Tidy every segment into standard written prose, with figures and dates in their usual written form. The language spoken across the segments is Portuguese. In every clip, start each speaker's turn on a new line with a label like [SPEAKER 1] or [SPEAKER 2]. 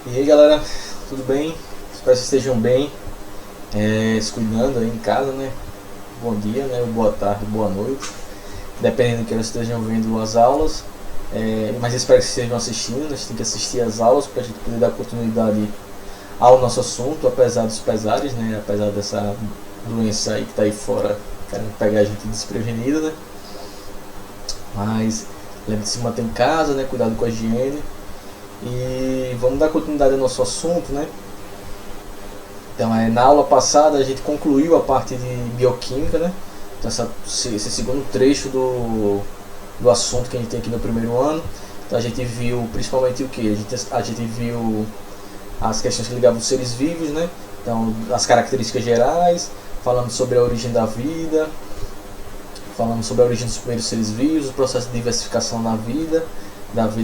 [SPEAKER 1] E aí galera, tudo bem? Espero que estejam bem, se cuidando aí em casa, né? Bom dia, né? Boa tarde, boa noite, dependendo do que eles estejam vendo as aulas. Mas espero que estejam assistindo, a gente tem que assistir as aulas para a gente poder dar continuidade ao nosso assunto, apesar dos pesares, né? Apesar dessa doença aí que está aí fora, querendo pegar a gente desprevenida, né? Mas lembre de se manter em casa, né? Cuidado com a higiene. E vamos dar continuidade ao nosso assunto, né? Então, na aula passada a gente concluiu a parte de bioquímica, né? Então, esse segundo trecho do assunto que a gente tem aqui no primeiro ano. Então, a gente viu principalmente o que? A gente viu as questões que ligavam os seres vivos, né? Então, as características gerais, falando sobre a origem da vida, falando sobre a origem dos primeiros seres vivos, o processo de diversificação da vida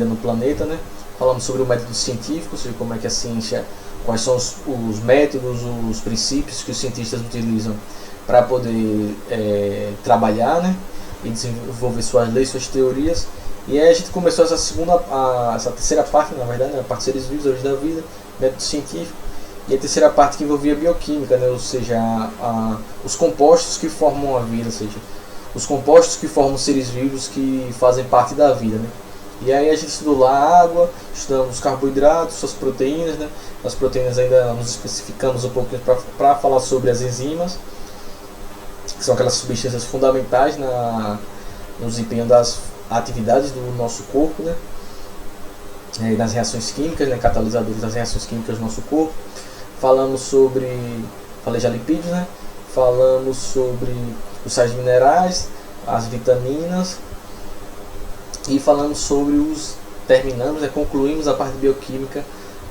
[SPEAKER 1] no planeta, né? Falamos sobre o método científico, ou seja, como é que a ciência, quais são os métodos, os princípios que os cientistas utilizam para poder trabalhar, né, e desenvolver suas leis, suas teorias. E aí a gente começou essa terceira parte, na verdade, né, a parte de seres vivos, a origem da vida, método científico, e a terceira parte que envolvia a bioquímica, né, ou seja, os compostos que formam a vida, ou seja, os compostos que formam seres vivos que fazem parte da vida, né. E aí a gente estudou lá a água, estudamos os carboidratos, suas proteínas, né? As proteínas ainda nos especificamos um pouquinho para falar sobre as enzimas, que são aquelas substâncias fundamentais no desempenho das atividades do nosso corpo, né? Nas reações químicas, né? Catalisadores das reações químicas do nosso corpo. Falei já lipídios, né? Falamos sobre os sais minerais, as vitaminas. E falamos sobre terminamos, né, concluímos a parte de bioquímica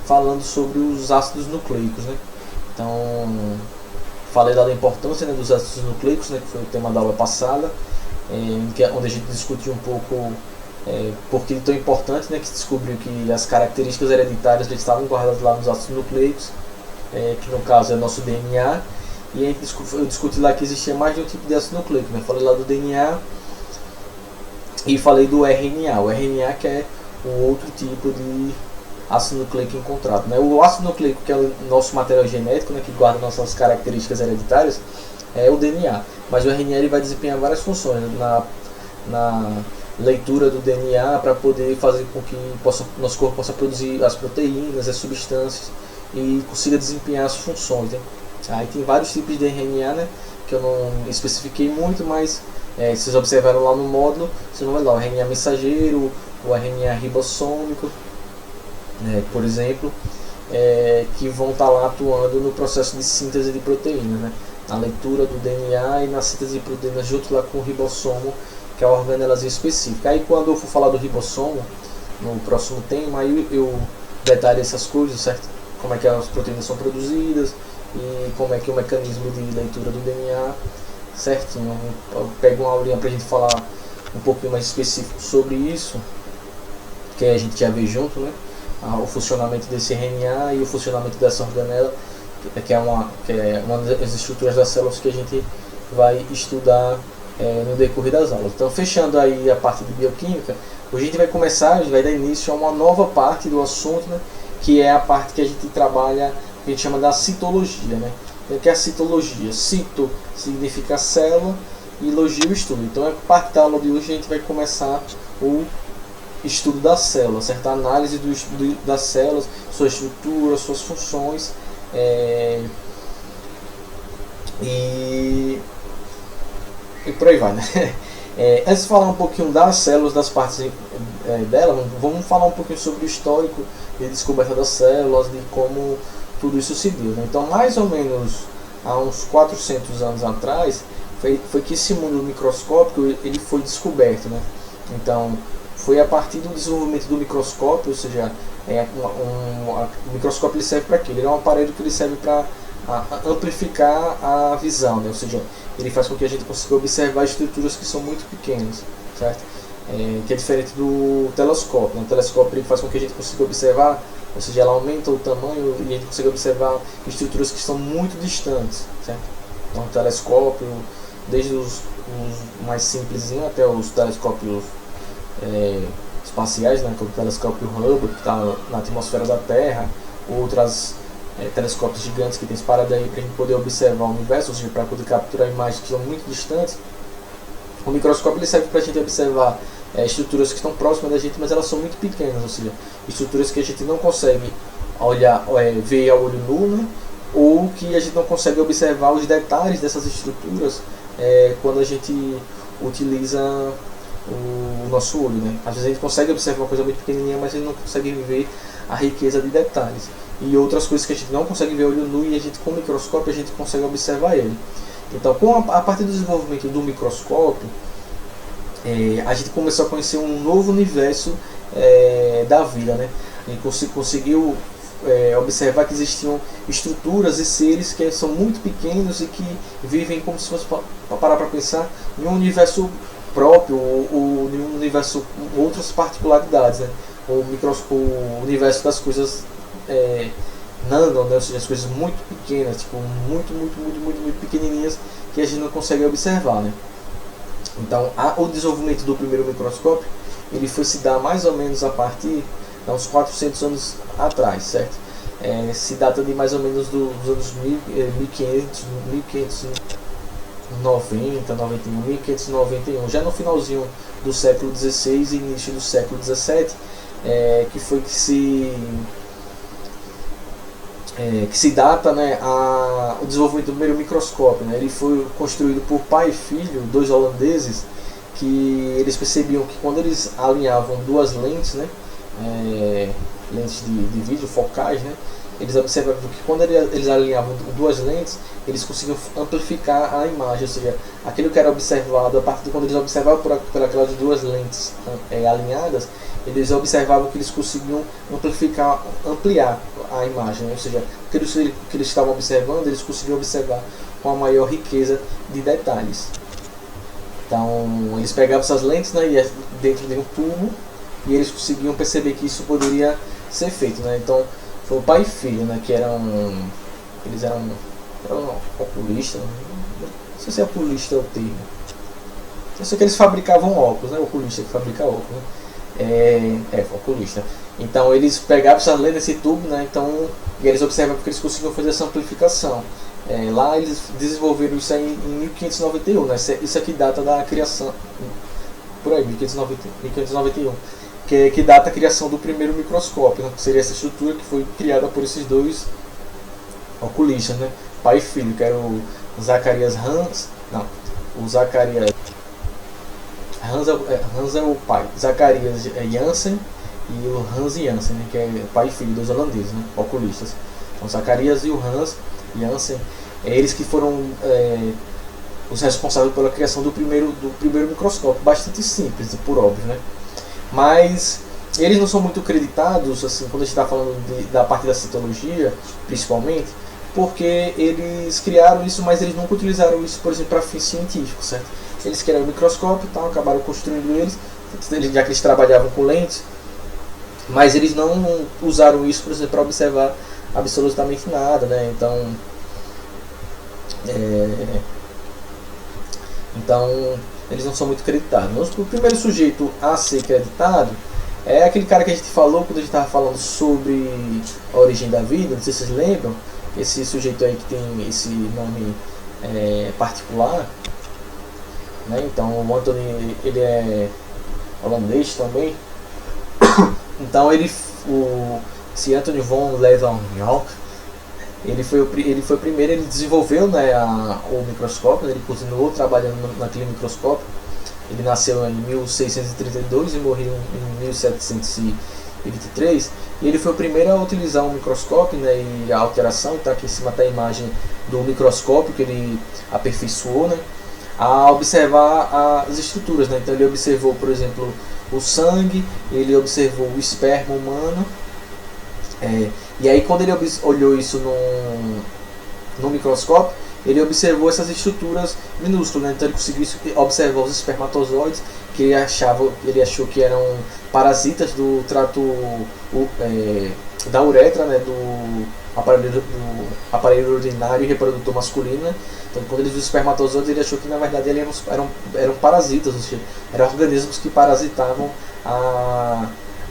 [SPEAKER 1] falando sobre os ácidos nucleicos, né? Então, falei da importância, né, dos ácidos nucleicos, né, que foi o tema da aula passada, onde a gente discutiu um pouco por que é tão importante, né, que se descobriu que as características hereditárias estavam guardadas lá nos ácidos nucleicos, que no caso é o nosso DNA, e eu discuti lá que existia mais de um tipo de ácido nucleico, né? Falei lá do DNA, e falei do RNA, o RNA que é um outro tipo de ácido nucleico encontrado, né? O ácido nucleico, que é o nosso material genético, né, que guarda nossas características hereditárias, é o DNA. Mas o RNA ele vai desempenhar várias funções na leitura do DNA para poder fazer com que nosso corpo possa produzir as proteínas, as substâncias e consiga desempenhar as funções, né? Aí tem vários tipos de RNA, né, que eu não especifiquei muito, mas vocês observaram lá no módulo, vocês vão ver lá o RNA mensageiro, o RNA ribossômico, por exemplo, que vão estar lá atuando no processo de síntese de proteínas, né? Na leitura do DNA e na síntese de proteínas junto lá com o ribossomo, que é a organelazinha específica. Aí quando eu for falar do ribossomo, no próximo tema, aí eu detalho essas coisas, certo? Como é que as proteínas são produzidas e como é que é o mecanismo de leitura do DNA, certinho. Eu pego uma aulinha pra gente falar um pouquinho mais específico sobre isso, que a gente já vê junto, né? O funcionamento desse RNA e o funcionamento dessa organela, que é uma das estruturas das células que a gente vai estudar no decorrer das aulas. Então, fechando aí a parte de bioquímica, hoje a gente vai dar início a uma nova parte do assunto, né? Que é a parte que a gente trabalha, que a gente chama da citologia, né? O que é a citologia? Cito significa célula e logia o estudo. Então, a parte da aula de hoje a gente vai começar o estudo da célula, certa análise das células, sua estrutura, suas funções, e por aí vai, né? Antes de falar um pouquinho das células, das partes dela, vamos falar um pouquinho sobre o histórico de descoberta das células, de como tudo isso se deu, né? Então, mais ou menos há uns 400 anos atrás, foi que esse mundo microscópico ele foi descoberto, né? Então, foi a partir do desenvolvimento do microscópio, ou seja, o microscópio ele serve para quê? Ele é um aparelho que ele serve para amplificar a visão, né? Ou seja, ele faz com que a gente consiga observar estruturas que são muito pequenas, certo? Que é diferente do telescópio, né? O telescópio ele faz com que a gente consiga observar, ou seja, ela aumenta o tamanho e a gente consegue observar estruturas que estão muito distantes, certo? Então, o telescópio, desde os mais simples até os telescópios espaciais, né, como o telescópio Hubble, que está na atmosfera da Terra, outras telescópios gigantes que tem espalhado aí para a gente poder observar o universo, ou seja, para poder capturar imagens que são muito distantes. O microscópio ele serve para a gente observar estruturas que estão próximas da gente, mas elas são muito pequenas, ou seja, estruturas que a gente não consegue olhar, ver ao olho nu, né? Ou que a gente não consegue observar os detalhes dessas estruturas quando a gente utiliza o nosso olho, né? Às vezes a gente consegue observar uma coisa muito pequenininha, mas a gente não consegue ver a riqueza de detalhes. E outras coisas que a gente não consegue ver olho nu e a gente com o microscópio a gente consegue observar ele. Então, a partir do desenvolvimento do microscópio, a gente começou a conhecer um novo universo da vida, né? A gente conseguiu observar que existiam estruturas e seres que são muito pequenos e que vivem como se fosse, para parar para pensar, em um universo próprio ou em um universo com outras particularidades, né? O universo das coisas nano, né? Ou seja, as coisas muito pequenas, tipo, muito pequenininhas que a gente não consegue observar, né? Então, o desenvolvimento do primeiro microscópio ele foi se dar mais ou menos a partir de uns 400 anos atrás, certo? Se data de mais ou menos dos anos 1500, 1590, 91, 1591, já no finalzinho do século XVI e início do século XVII, que foi que se data, né, o desenvolvimento do primeiro microscópio, né? Ele foi construído por pai e filho, dois holandeses, que eles percebiam que quando eles alinhavam duas lentes, né, lentes de vídeo focais, né, eles observavam que quando eles alinhavam duas lentes, eles conseguiam amplificar a imagem, ou seja, aquilo que era observado, a partir de quando eles observavam por aquelas duas lentes alinhadas, eles observavam que eles conseguiam ampliar a imagem, né? Ou seja, aquilo que eles estavam observando, eles conseguiam observar com a maior riqueza de detalhes. Então, eles pegavam essas lentes, né, dentro de um tubo, e eles conseguiam perceber que isso poderia ser feito, né? Então, foi o pai e filho, né, que eles eram oculistas, não sei se oculista é o termo. Eu sei que eles fabricavam óculos, né? Oculista que fabrica óculos, né? Oculista. Então eles pegavam essa lente desse tubo, né? Então, e eles observavam que eles conseguiam fazer essa amplificação. Lá eles desenvolveram isso aí em 1591, né? Isso aqui data da criação, por aí, 1591, que data a criação do primeiro microscópio, né? Que seria essa estrutura que foi criada por esses dois oculistas, né? Pai e filho, que era o Zacarias Hans é o pai, Zacarias Janssen e o Hans Janssen, né, que é pai e filho dos holandeses, né, oculistas. Então Zacarias e o Hans Janssen, eles que foram os responsáveis pela criação do primeiro microscópio, bastante simples, por óbvio, né? Mas eles não são muito creditados, assim, quando a gente está falando da parte da citologia, principalmente, porque eles criaram isso, mas eles nunca utilizaram isso, por exemplo, para fins científicos, certo? Eles criaram o microscópio e tal, acabaram construindo eles, já que eles trabalhavam com lentes, mas eles não usaram isso, por exemplo, para observar absolutamente nada, né? Então eles não são muito creditados. O primeiro sujeito a ser creditado é aquele cara que a gente falou quando a gente estava falando sobre a origem da vida, não sei se vocês lembram, esse sujeito aí que tem esse nome particular, né? Então o Anthony, ele é holandês também. Então esse Anthony von Leeuwenhoek, ele foi o primeiro, ele desenvolveu, né, o microscópio, ele continuou trabalhando naquele microscópio. Ele nasceu em 1632 e morreu em 1723. E ele foi o primeiro a utilizar um microscópio, né, e a alteração, está aqui em cima tá a imagem do microscópio que ele aperfeiçoou, né, a observar as estruturas, né. Então ele observou, por exemplo, o sangue, ele observou o esperma humano, e aí quando ele olhou isso no microscópio, ele observou essas estruturas minúsculas, né? Então ele conseguiu observar os espermatozoides, que ele achou que eram parasitas do trato da uretra, né? do aparelho urinário e reprodutor masculino, né? Então quando ele viu os espermatozoides, ele achou que na verdade eram parasitas, ou seja, eram organismos que parasitavam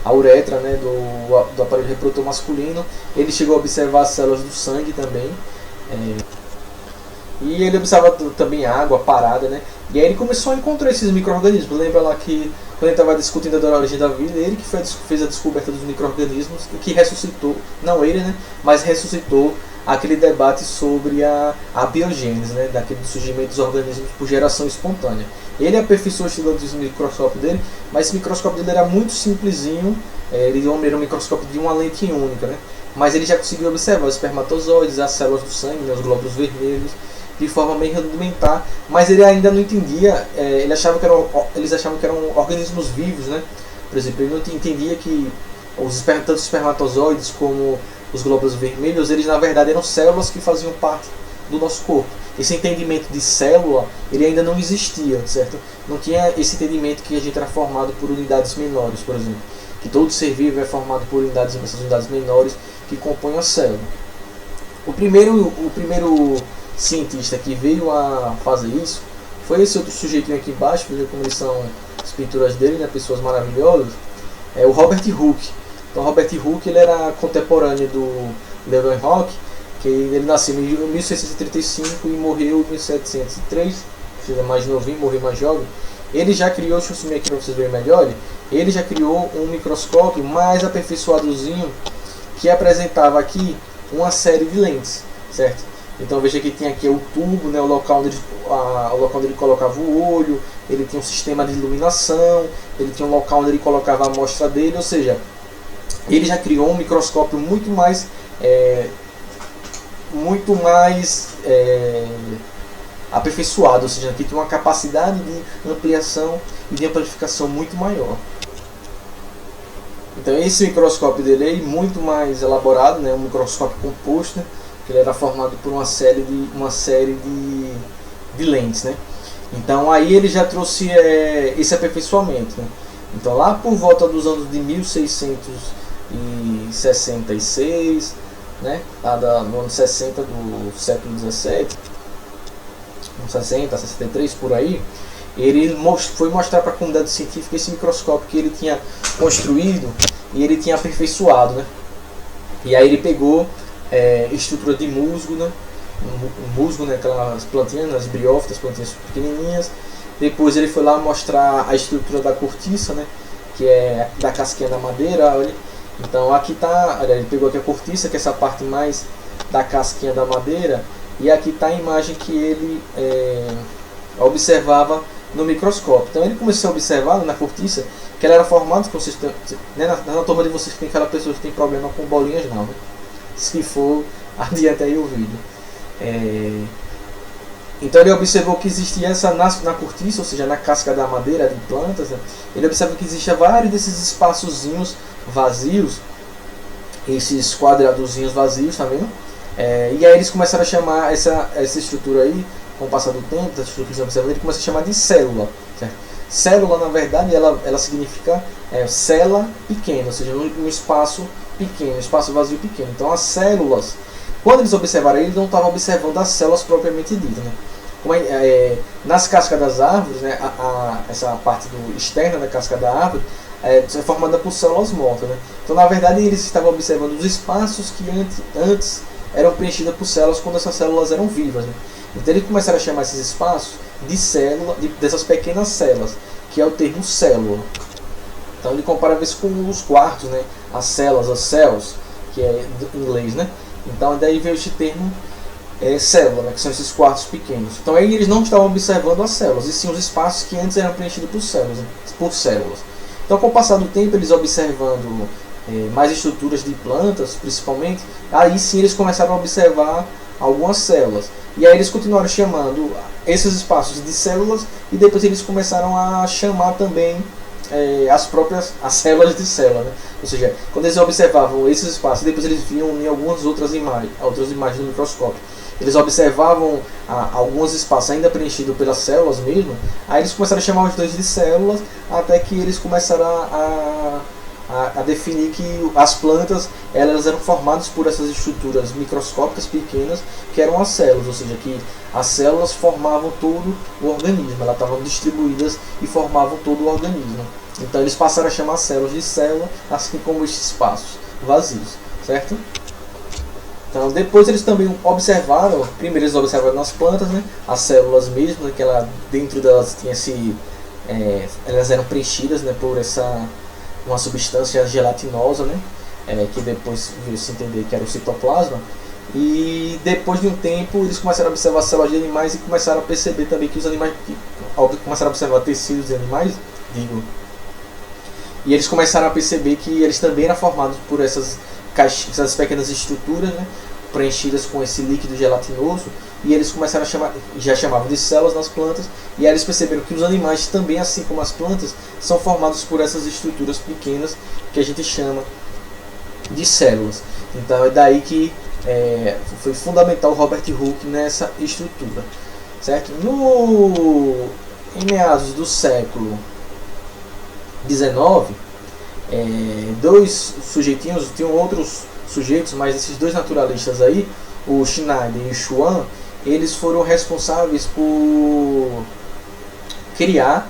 [SPEAKER 1] a uretra, né, do aparelho reprodutor masculino. Ele chegou a observar as células do sangue também. E ele observava também água parada, né? E aí ele começou a encontrar esses micro-organismos. Lembra lá que quando ele estava discutindo a origem da vida, ele que fez a descoberta dos micro-organismos, que ressuscitou, não ele, né? Mas ressuscitou aquele debate sobre a biogênese, né? Daquele surgimento dos organismos por geração espontânea. Ele aperfeiçoou o estudo do microscópio dele, mas esse microscópio dele era muito simplesinho. Ele era um microscópio de uma lente única, né? Mas ele já conseguiu observar os espermatozoides, as células do sangue, né? Os glóbulos vermelhos, de forma bem rudimentar, mas ele ainda não entendia, eles achavam que eram organismos vivos, né? Por exemplo, ele não entendia que tanto os espermatozoides como os glóbulos vermelhos, eles na verdade eram células que faziam parte do nosso corpo. Esse entendimento de célula, ele ainda não existia, certo? Não tinha esse entendimento que a gente era formado por unidades menores, por exemplo. Que todo ser vivo é formado por essas unidades menores que compõem a célula. O primeiro cientista que veio a fazer isso foi esse outro sujeitinho aqui embaixo, veja como eles são as pinturas dele, né, pessoas maravilhosas, é o Robert Hooke. Então Robert Hooke, ele era contemporâneo do Leeuwenhoek, que ele nasceu em 1635 e morreu em 1703, ou seja, mais novinho, morreu mais jovem. Ele já criou, deixa eu sumir aqui para vocês verem melhor, ele já criou um microscópio mais aperfeiçoadozinho que apresentava aqui uma série de lentes, certo? Então veja que tem aqui o tubo, né, o local onde ele colocava o olho, ele tinha um sistema de iluminação, ele tinha um local onde ele colocava a amostra dele, ou seja, ele já criou um microscópio muito mais aperfeiçoado, ou seja, que tem uma capacidade de ampliação e de amplificação muito maior. Então esse microscópio dele é muito mais elaborado, né, um microscópio composto, ele era formado por uma série de lentes, né? Então aí ele já trouxe esse aperfeiçoamento, né? Então lá por volta dos anos de 1666, né? No ano 60 do século 17, 60, 63 por aí, ele foi mostrar para a comunidade científica esse microscópio que ele tinha construído e ele tinha aperfeiçoado, né? E aí ele pegou estrutura de musgo, né? Musgo, né? Aquelas plantinhas, as briófitas, plantinhas pequenininhas. Depois ele foi lá mostrar a estrutura da cortiça, né? Que é da casquinha da madeira, olha. Então aqui tá, olha, ele pegou aqui a cortiça, que é essa parte mais da casquinha da madeira, e aqui está a imagem que ele observava no microscópio. Então ele começou a observar na cortiça que ela era formada, né, na turma de vocês que tem aquela pessoa que tem problema com bolinhas não, né? Se for, adianta aí o vídeo. Então ele observou que existia na cortiça, ou seja, na casca da madeira de plantas, né? Ele observou que existia vários desses espaçozinhos vazios, esses quadradozinhos vazios, tá vendo? E aí eles começaram a chamar essa estrutura aí, com o passar do tempo, essa estrutura que eles observam, ele começa a chamar de célula, certo? Célula, na verdade, ela significa cela pequena, ou seja, um espaço pequeno, um espaço vazio pequeno. Então as células, quando eles observaram, eles não estavam observando as células propriamente ditas, né? Nas cascas das árvores, né, essa parte externa da casca da árvore é formada por células mortas, né? Então na verdade eles estavam observando os espaços que antes eram preenchidos por células quando essas células eram vivas, né? Então eles começaram a chamar esses espaços de célula, dessas pequenas células, que é o termo célula. Então ele comparava isso com os quartos, né? As células, as cells, que é em inglês, né? Então daí veio este termo célula, né? Que são esses quartos pequenos. Então aí eles não estavam observando as células, e sim os espaços que antes eram preenchidos por células, né? Então com o passar do tempo, eles observando mais estruturas de plantas, principalmente, aí sim eles começaram a observar algumas células. E aí eles continuaram chamando esses espaços de células, e depois eles começaram a chamar também as células de célula, né? Ou seja, quando eles observavam esses espaços, depois eles viam em algumas outras imagens do microscópio, eles observavam alguns espaços ainda preenchidos pelas células mesmo, aí eles começaram a chamar os dois de células, até que eles começaram a definir que as plantas elas eram formadas por essas estruturas microscópicas pequenas que eram as células, ou seja, que as células formavam todo o organismo, elas estavam distribuídas e formavam todo o organismo. Então eles passaram a chamar as células de célula, assim como esses espaços vazios, certo? Então depois eles também observaram, primeiro eles observaram nas plantas, né, as células mesmo, né, que ela, dentro delas tinha elas eram preenchidas, né, por uma substância gelatinosa, né, que depois veio se entender que era o citoplasma. E depois de um tempo eles começaram a observar células de animais e começaram a perceber também que os animais, começaram a observar tecidos de animais, e eles começaram a perceber que eles também eram formados por essas pequenas estruturas, né, preenchidas com esse líquido gelatinoso, e eles começaram a já chamavam de células nas plantas, e aí eles perceberam que os animais também, assim como as plantas, são formados por essas estruturas pequenas que a gente chama de células. Então é daí que foi fundamental Robert Hooke nessa estrutura, certo? Em meados do século XIX, dois sujeitinhos, tinham outros sujeitos, mas esses dois naturalistas aí, o Schneider e o Schwann, eles foram responsáveis por criar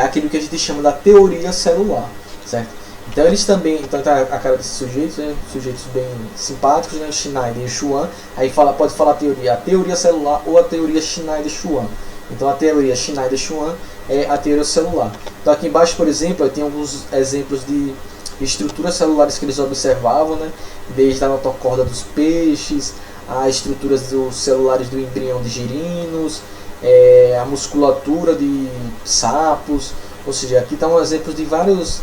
[SPEAKER 1] aquilo que a gente chama da teoria celular, certo? Então eles também, a cara desses sujeitos, né, sujeitos bem simpáticos, né, Schneider e Schwann, aí pode falar a teoria celular ou a teoria Schneider-Schwann. Então a teoria Schneider-Schwann é a teoria celular. Então aqui embaixo, por exemplo, tem alguns exemplos de estruturas celulares que eles observavam, né, desde a notocorda dos peixes, as estruturas celulares do embrião de girinos, a musculatura de sapos, ou seja, aqui estão exemplos de várias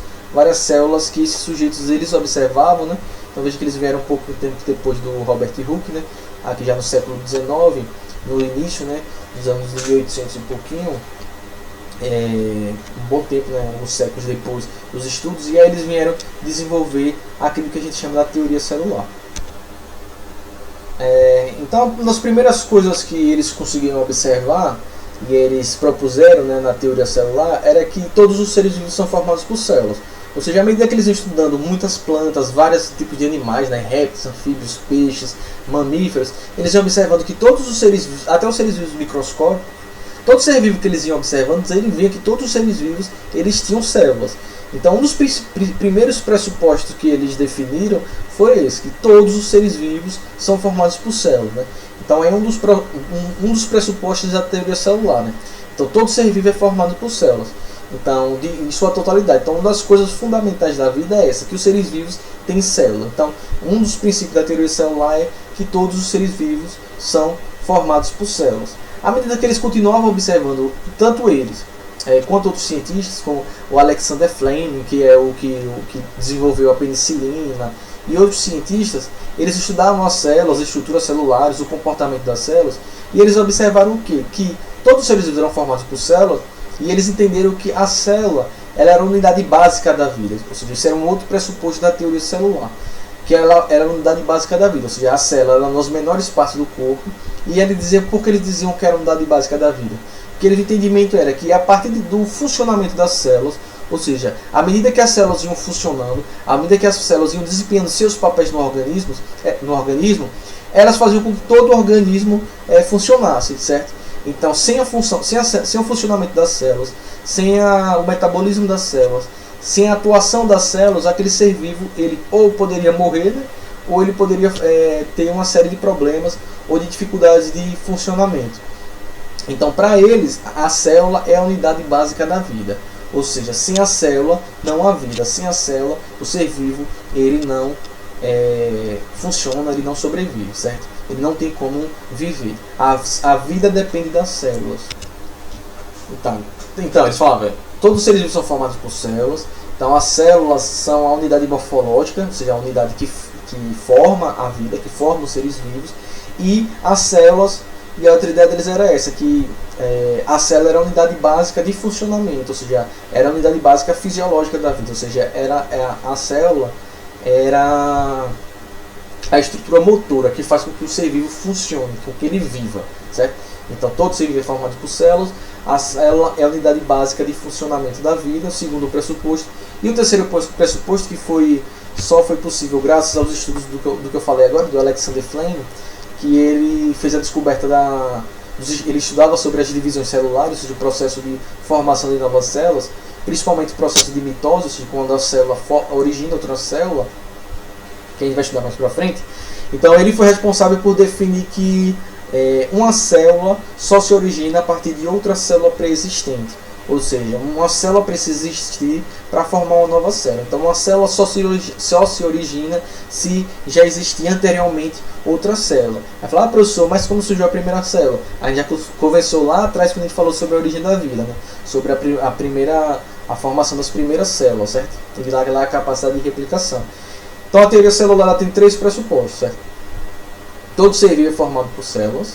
[SPEAKER 1] células que esses sujeitos eles observavam, né? Então veja que eles vieram um pouco tempo depois do Robert Hooke, né? Aqui já no século XIX, no início, né, dos anos de 1800 e pouquinho, um bom tempo, né, uns séculos depois dos estudos, e aí eles vieram desenvolver aquilo que a gente chama da teoria celular. Então, uma das primeiras coisas que eles conseguiram observar e eles propuseram, né, na teoria celular era que todos os seres vivos são formados por células. Ou seja, à medida que eles iam estudando muitas plantas, vários tipos de animais, né, répteis, anfíbios, peixes, mamíferos, eles iam observando que todos os seres vivos, até os seres vivos microscópicos, todo ser vivo que eles iam observando, eles viam que todos os seres vivos eles tinham células. Então, um dos primeiros pressupostos que eles definiram foi esse, que todos os seres vivos são formados por células, né? Então, é um dos pressupostos da teoria celular, né? Então, todo ser vivo é formado por células. Então, em sua totalidade. Então, uma das coisas fundamentais da vida é essa, que os seres vivos têm célula. Então, um dos princípios da teoria celular é que todos os seres vivos são formados por células. À medida que eles continuavam observando, tanto eles quanto outros cientistas, como o Alexander Fleming, que é o que desenvolveu a penicilina, e outros cientistas, eles estudavam as células, as estruturas celulares, o comportamento das células, e eles observaram o quê? Que todos os seres vivos eram formados por células, e eles entenderam que a célula ela era a unidade básica da vida, ou seja, isso era um outro pressuposto da teoria celular, que ela era a unidade básica da vida, ou seja, a célula era nas menores partes do corpo, e ele dizia, por que eles diziam que era a unidade básica da vida? Porque o entendimento era que a partir do funcionamento das células, ou seja, à medida que as células iam funcionando, à medida que as células iam desempenhando seus papéis no organismo, elas faziam com que todo o organismo funcionasse, certo? Então, sem o funcionamento das células, sem o metabolismo das células, sem a atuação das células, aquele ser vivo ele ou poderia morrer, né, ou ele poderia ter uma série de problemas ou de dificuldades de funcionamento. Então, para eles, a célula é a unidade básica da vida. Ou seja, sem a célula não há vida. Sem a célula, o ser vivo ele não funciona, ele não sobrevive, certo? Ele não tem como viver. A vida depende das células. Então eles falavam, todos os seres vivos são formados por células. Então, as células são a unidade morfológica, ou seja, a unidade que forma a vida, que forma os seres vivos. E as células... E a outra ideia deles era essa, que a célula era a unidade básica de funcionamento, ou seja, era a unidade básica fisiológica da vida, ou seja, a célula era a estrutura motora que faz com que o ser vivo funcione, com que ele viva, certo? Então todo ser vivo é formado por células. A célula é a unidade básica de funcionamento da vida, o segundo pressuposto. E o terceiro pressuposto, que só foi possível graças aos estudos do que eu falei agora, do Alexander Fleming, que ele fez a descoberta ele estudava sobre as divisões celulares, ou seja, o processo de formação de novas células, principalmente o processo de mitose, ou seja, quando a célula origina outra célula, que a gente vai estudar mais para frente. Então ele foi responsável por definir que uma célula só se origina a partir de outra célula pré-existente. Ou seja, uma célula precisa existir para formar uma nova célula. Então uma célula só se origina se já existia anteriormente outra célula. Vai falar, professor, mas como surgiu a primeira célula? A gente já conversou lá atrás quando a gente falou sobre a origem da vida, né? Sobre a formação das primeiras células, certo? Teve lá a capacidade de replicação. Então a teoria celular tem 3 pressupostos, certo? Todo ser vivo é formado por células.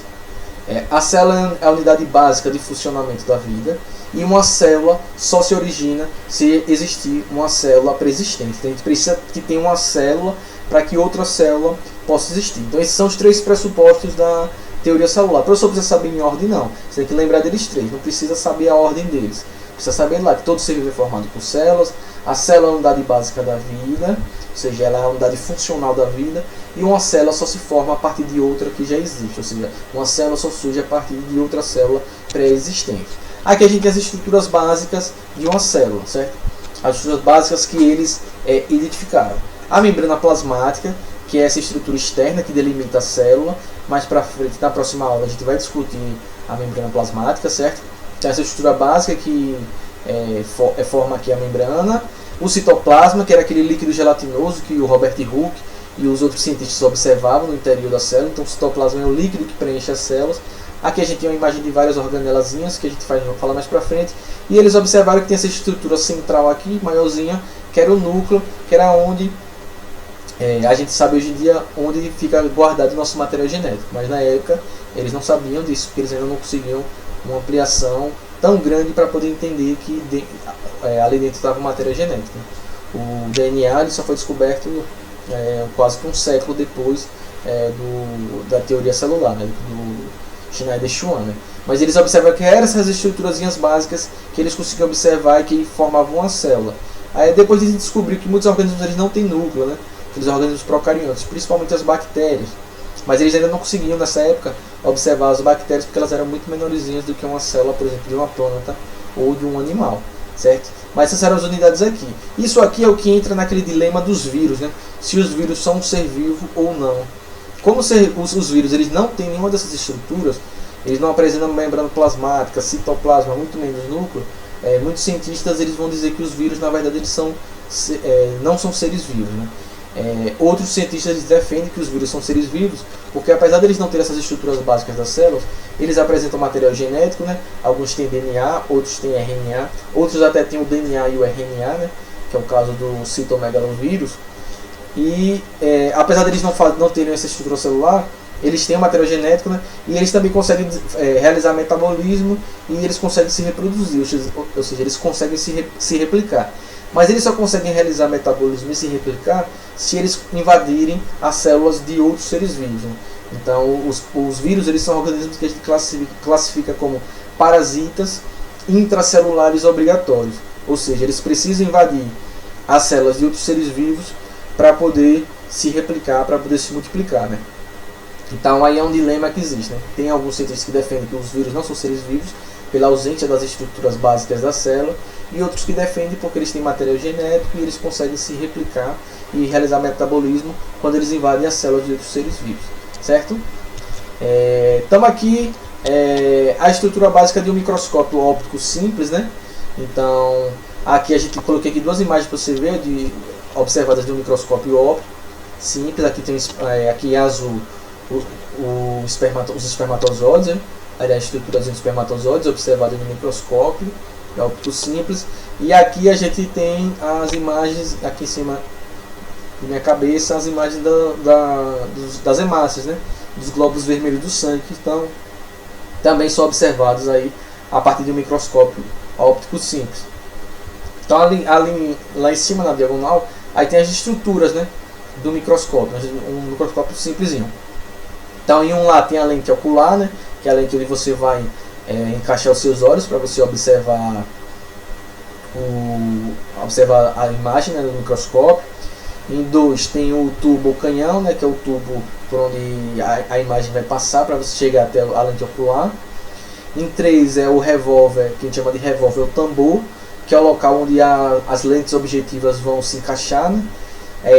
[SPEAKER 1] A célula é a unidade básica de funcionamento da vida. E uma célula só se origina se existir uma célula pré-existente. Então a gente precisa que tenha uma célula para que outra célula possa existir. Então esses são os 3 pressupostos da teoria celular. O professor precisa saber em ordem? Não. Você tem que lembrar deles 3. Não precisa saber a ordem deles. Precisa saber lá que todo ser vivo é formado por células. A célula é a unidade básica da vida, ou seja, ela é a unidade funcional da vida. E uma célula só se forma a partir de outra que já existe. Ou seja, uma célula só surge a partir de outra célula pré-existente. Aqui a gente tem as estruturas básicas de uma célula, certo? As estruturas básicas que eles identificaram. A membrana plasmática, que é essa estrutura externa que delimita a célula. Mais para frente, na próxima aula, a gente vai discutir a membrana plasmática, certo? Então, essa estrutura básica que forma aqui a membrana. O citoplasma, que era aquele líquido gelatinoso que o Robert Hooke e os outros cientistas observavam no interior da célula. Então, o citoplasma é o líquido que preenche as células. Aqui a gente tem uma imagem de várias organelazinhas que a gente vai falar mais pra frente. E eles observaram que tem essa estrutura central aqui, maiorzinha, que era o núcleo, que era onde a gente sabe hoje em dia onde fica guardado o nosso material genético. Mas na época eles não sabiam disso, porque eles ainda não conseguiam uma ampliação tão grande para poder entender que ali dentro estava o material genético. O DNA ele só foi descoberto quase que um século depois da teoria celular, né, do Schneider-Schwann, né? Mas eles observaram que eram essas estruturazinhas básicas que eles conseguiam observar e que formavam uma célula. Aí depois eles descobriram que muitos organismos eles não têm núcleo, né? Aqueles organismos procariontes, principalmente as bactérias. Mas eles ainda não conseguiam nessa época observar as bactérias porque elas eram muito menorzinhas do que uma célula, por exemplo, de uma planta ou de um animal, certo? Mas essas eram as unidades aqui. Isso aqui é o que entra naquele dilema dos vírus, né? Se os vírus são um ser vivo ou não. Como os vírus eles não têm nenhuma dessas estruturas, eles não apresentam membrana plasmática, citoplasma, muito menos núcleo, muitos cientistas eles vão dizer que os vírus na verdade eles não são seres vivos, né? Outros cientistas eles defendem que os vírus são seres vivos, porque apesar de eles não terem essas estruturas básicas das células, eles apresentam material genético, né? Alguns têm DNA, outros têm RNA, outros até têm o DNA e o RNA, né? Que é o caso do citomegalovírus. E apesar de eles não terem essa estrutura celular, eles têm o material genético, né? E eles também conseguem realizar metabolismo e eles conseguem se reproduzir, ou seja, eles conseguem se replicar. Mas eles só conseguem realizar metabolismo e se replicar se eles invadirem as células de outros seres vivos, né? Então os vírus eles são organismos que a gente classifica como parasitas intracelulares obrigatórios, ou seja, eles precisam invadir as células de outros seres vivos para poder se replicar, para poder se multiplicar, né? Então aí é um dilema que existe, né? Tem alguns cientistas que defendem que os vírus não são seres vivos pela ausência das estruturas básicas da célula, e outros que defendem porque eles têm material genético e eles conseguem se replicar e realizar metabolismo quando eles invadem as células de outros seres vivos, certo? Estamos aqui a estrutura básica de um microscópio óptico simples, né? Então aqui a gente coloquei aqui 2 imagens para você ver observadas de um microscópio óptico simples. Aqui tem aqui em azul os espermatozoides, né? A estrutura dos espermatozoides observada no microscópio óptico simples. E aqui a gente tem as imagens aqui em cima da minha cabeça, as imagens das hemácias, né? Dos glóbulos vermelhos do sangue, que estão também são observados aí a partir de um microscópio óptico simples. Então lá em cima na diagonal aí tem as estruturas, né, do microscópio, um microscópio simplesinho. Então em um lá tem a lente ocular, né, que é a lente onde você vai encaixar os seus olhos para você observar a imagem, né, do microscópio. Em 2 tem o tubo canhão, né, que é o tubo por onde a imagem vai passar para você chegar até a lente ocular. Em 3 é o revólver, que a gente chama de revólver, o tambor, que é o local onde as lentes objetivas vão se encaixar, né?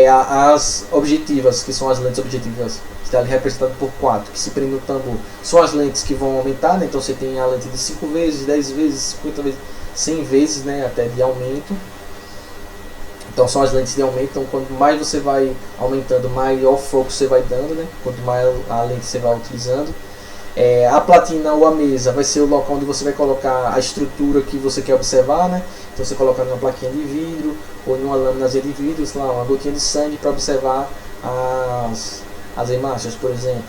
[SPEAKER 1] As objetivas, que são as lentes objetivas, que está ali representado por 4, que se prende no tambor, são as lentes que vão aumentar, né? Então você tem a lente de 5 vezes, 10 vezes, 50 vezes, 100 vezes, né? Até de aumento. Então são as lentes de aumento. Então quanto mais você vai aumentando, maior foco você vai dando, né? Quanto mais a lente você vai utilizando. A platina ou a mesa vai ser o local onde você vai colocar a estrutura que você quer observar, né? Então você coloca numa plaquinha de vidro ou em uma lâminazinha de vidro, sei lá, uma gotinha de sangue para observar as hemácias, por exemplo.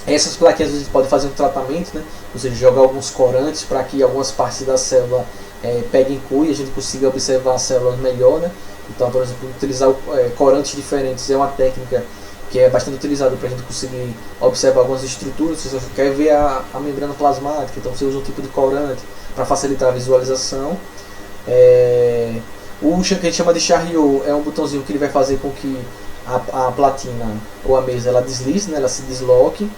[SPEAKER 1] Essas plaquinhas a gente pode fazer um tratamento, né? Ou seja, jogar alguns corantes para que algumas partes da célula peguem cor e a gente consiga observar as células melhor, né? Então, por exemplo, utilizar corantes diferentes é uma técnica que é bastante utilizado para a gente conseguir observar algumas estruturas. Se você quer ver a membrana plasmática, então você usa um tipo de corante para facilitar a visualização. O que a gente chama de chariot é um botãozinho que ele vai fazer com que a platina ou a mesa ela deslize, né, ela se desloque.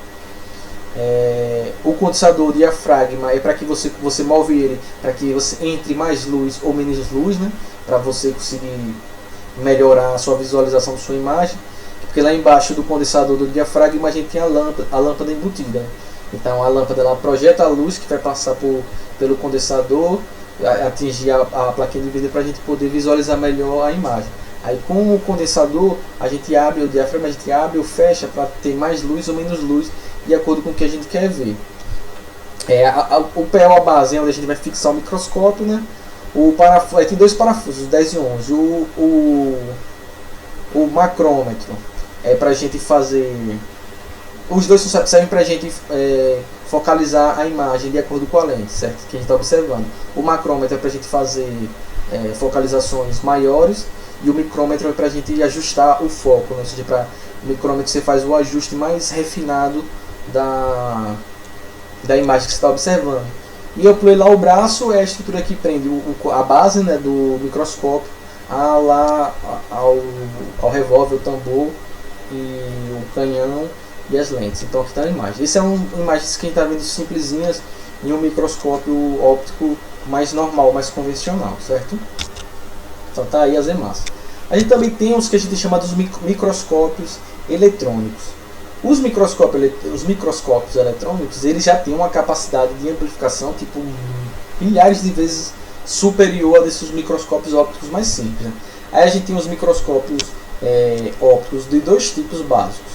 [SPEAKER 1] O condensador diafragma é para que você move ele para que você entre mais luz ou menos luz, né, para você conseguir melhorar a sua visualização da sua imagem. Porque lá embaixo do condensador do diafragma a gente tem a lâmpada embutida. Então a lâmpada ela projeta a luz que vai passar pelo condensador, atingir a plaquinha de vidro para a gente poder visualizar melhor a imagem. Aí com o condensador a gente abre o diafragma, a gente abre ou fecha para ter mais luz ou menos luz de acordo com o que a gente quer ver. O pé ou a base é onde a gente vai fixar o microscópio, né? Tem 2 parafusos, 10 e 11. O macrômetro é para a gente fazer. Os dois servem para a gente focalizar a imagem de acordo com a lente, certo? Que a gente está observando. O macrômetro é para a gente fazer focalizações maiores e o micrômetro é para a gente ajustar o foco, né? Ou seja, para o micrômetro você faz o ajuste mais refinado da imagem que você está observando. E eu pulei lá o braço, é a estrutura que prende a base, né, do microscópio ao revólver, o tambor e o canhão e as lentes. Então aqui está a imagem. Esse é imagens que a gente está vendo simplesinhas em um microscópio óptico mais normal, mais convencional, certo? Então tá aí as hemácias. A gente também tem os que a gente chama de microscópios eletrônicos. Os microscópios eletrônicos eles já têm uma capacidade de amplificação tipo milhares de vezes superior a desses microscópios ópticos mais simples, né? Aí a gente tem os microscópios ópticos de 2 tipos básicos.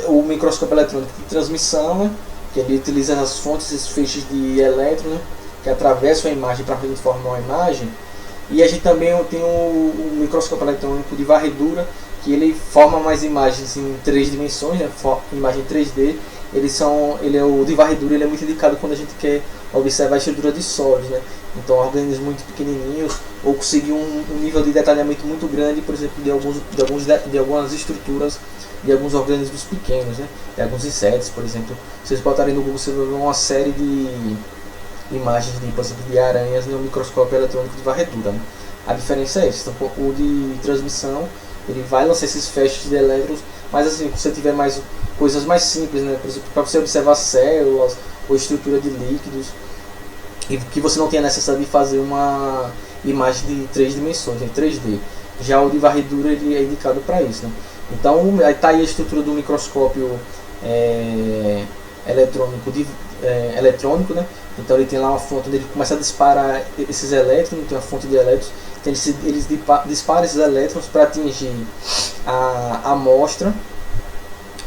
[SPEAKER 1] O microscópio eletrônico de transmissão, né, que ele utiliza as fontes, esses feixes de elétrons, né, que atravessam a imagem para formar uma imagem. E a gente também tem o microscópio eletrônico de varredura, que ele forma mais imagens em 3 dimensões, né, imagem 3D. Ele é o de varredura, ele é muito indicado quando a gente quer observar a estrutura de sólidos, né? Então organismos muito pequenininhos ou conseguir um nível de detalhamento muito grande, por exemplo, de algumas estruturas de alguns organismos pequenos, né? De alguns insetos, por exemplo. Vocês botarem no Google, você vai ver uma série de imagens de, por exemplo, de aranhas no microscópio eletrônico de varredura, né? A diferença é essa. Então, o de transmissão ele vai lançar esses feixes de elétrons, mas assim, se você tiver mais coisas mais simples, né? Por exemplo, para você observar células ou estrutura de líquidos, e que você não tenha necessidade de fazer uma imagem de 3 dimensões, em 3D. Já o de varredura ele é indicado para isso, né? Então, aí está aí a estrutura do microscópio eletrônico, né? Então ele tem lá uma fonte onde ele começa a disparar esses elétrons, tem uma fonte de elétrons, então eles disparam esses elétrons para atingir a amostra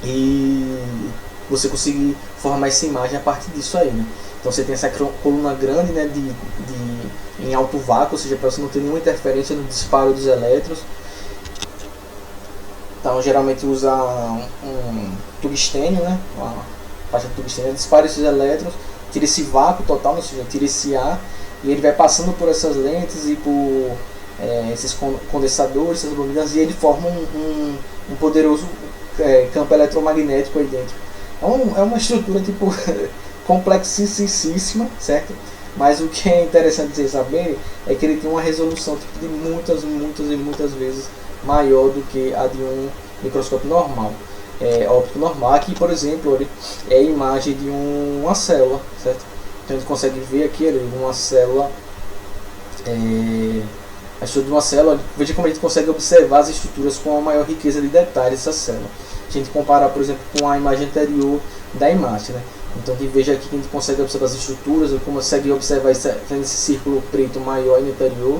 [SPEAKER 1] e você conseguir formar essa imagem a partir disso aí, né? Então você tem essa coluna grande, né, em alto vácuo, ou seja, para você não ter nenhuma interferência no disparo dos elétrons. Então geralmente usa um tungstênio, né, uma faixa de tungstênio, dispara esses elétrons, tira esse vácuo total, ou seja, tira esse ar, e ele vai passando por essas lentes e por esses condensadores, essas bobinas, e ele forma um poderoso campo eletromagnético aí dentro É uma estrutura tipo complexíssima, certo? Mas o que é interessante vocês saberem é que ele tem uma resolução tipo, de muitas vezes maior do que a de um microscópio normal, óptico normal. Aqui, por exemplo, é a imagem de uma célula, certo? Então a gente consegue ver aqui uma célula, a estrutura de uma célula. Veja como a gente consegue observar as estruturas com a maior riqueza de detalhes dessa célula. A gente comparar, por exemplo, com a imagem anterior da imagem, né? Então veja aqui que a gente consegue observar as estruturas, consegue observar esse círculo preto maior no interior,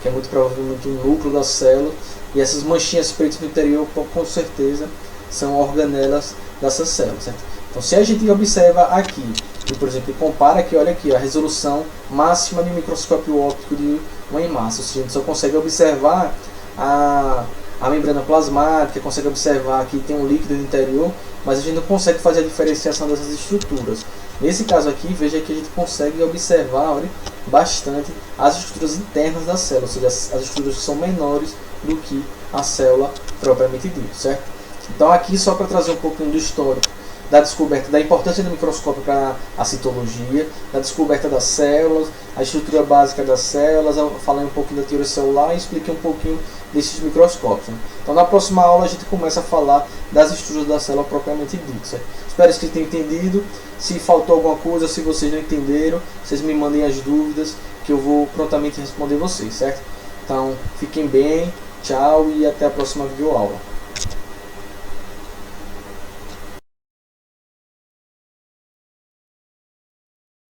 [SPEAKER 1] que é muito provavelmente o núcleo da célula, e essas manchinhas pretas no interior com certeza são organelas dessa célula, certo? Então se a gente observa aqui, e, por exemplo, compara aqui, olha aqui, a resolução máxima de um microscópio óptico de uma imagem, ou seja, a gente só consegue observar a membrana plasmática, consegue observar que tem um líquido no interior, mas a gente não consegue fazer a diferenciação dessas estruturas. Nesse caso aqui, veja que a gente consegue observar, olha, bastante as estruturas internas da célula, ou seja, as estruturas que são menores do que a célula propriamente dita, certo? Então aqui só para trazer um pouquinho do histórico da descoberta da importância do microscópio para a citologia, da descoberta das células, a estrutura básica das células, eu falei um pouquinho da teoria celular e expliquei um pouquinho desses microscópios, né? Então na próxima aula a gente começa a falar das estruturas da célula propriamente dita. Espero que vocês tenham entendido. Se faltou alguma coisa, se vocês não entenderam, vocês me mandem as dúvidas que eu vou prontamente responder vocês, certo? Então fiquem bem, tchau e até a próxima videoaula.